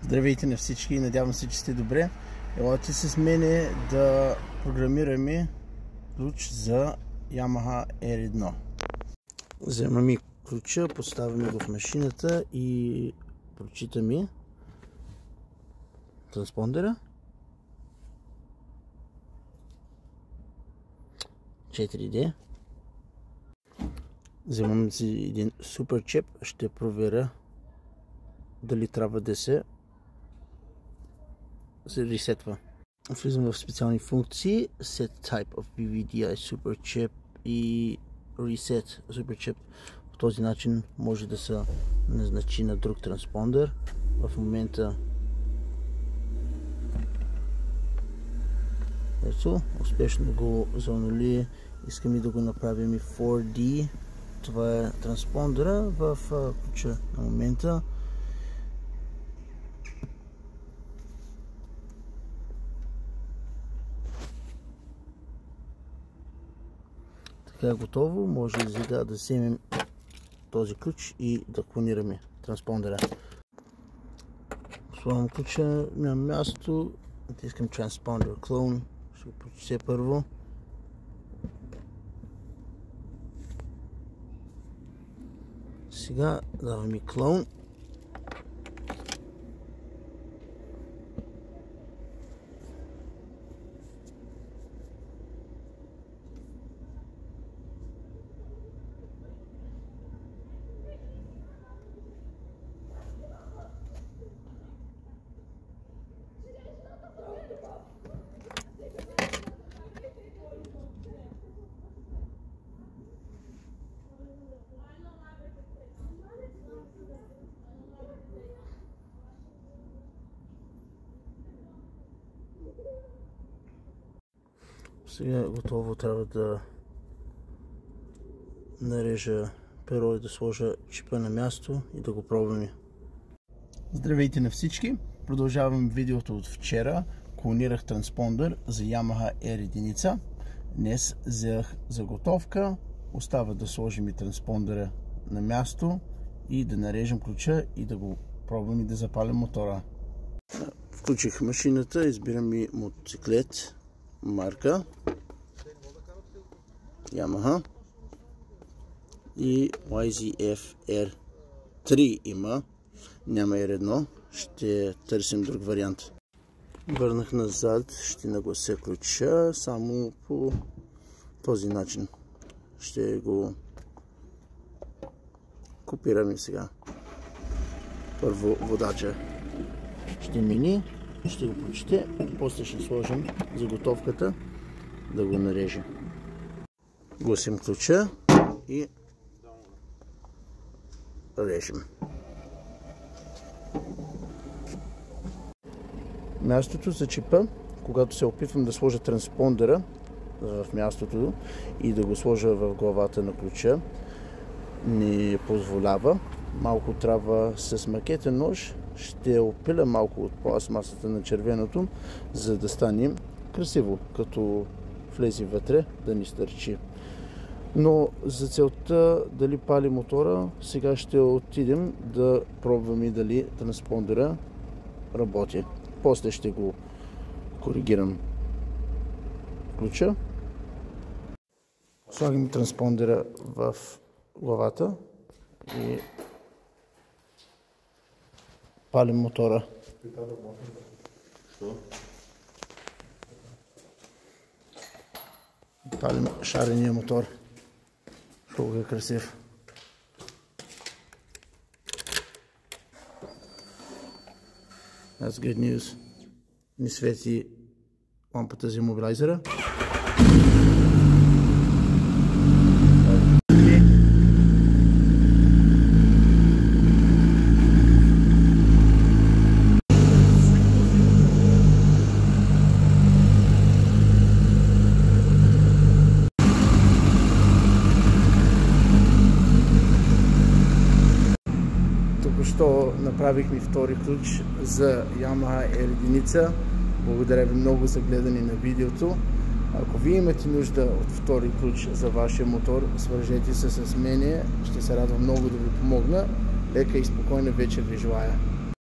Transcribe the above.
Здравейте на всички, надявам се, че сте добре. Елате с мене да програмираме ключ за Yamaha R1. Вземаме ключа, поставяме го в машината и прочитаме транспондера. 4D. Вземам си един супер чеп, ще проверя дали трябва да се ресетва. Влизам в специални функции, Set Type of BVDI Super Chip и Reset Super Chip. По този начин може да се назначи на друг транспондер. В момента ето, успешно го занули. Искаме да го направим и 4D. Това е транспондера в ключа на момента. Така е готово. Може сега да вземем този ключ и да клонираме транспондера. Слагам ключа на място. Натискам Transponder Clone. Ще го прочете първо. Сега даваме клон. Сега е готово, трябва да нарежа перо и да сложа чипа на място и да го пробваме. Здравейте на всички! Продължавам видеото от вчера. Клонирах транспондер за Yamaha R1. Днес взех заготовка. Остава да сложим и транспондера на място и да нарежем ключа и да го пробваме да запалим мотора. Включих машината, избирам и мотоциклет. Марка Yamaha и YZF R3 има, няма R1, ще търсим друг вариант. Върнах назад, ще наглася ключа само по този начин. Ще го копираме сега. Първо водача ще мини, ще го прочете, после ще сложим заготовката да го нареже. Гасим ключа и режем. Мястото за чипа, когато се опитвам да сложа транспондера в мястото и да го сложа в главата на ключа, не позволява. Малко трябва с макетен нож. Ще опиля малко от пластмасата на червеното, за да стане красиво, като влезе вътре, да ни стърчи. Но за целта дали пали мотора, сега ще отидем да пробваме дали транспондера работи. После ще го коригирам ключа. Слагам транспондера в главата и палим мотора. Палим шарения мотор. Колко е красив. That's good news. Ни свети лампата за имобилайзера. Току-що направихме втори ключ за Yamaha R1. Благодаря ви много за гледане на видеото. Ако вие имате нужда от втори ключ за вашия мотор, свържете се с мене. Ще се радвам много да ви помогна. Лека и спокойна вечер ви желая.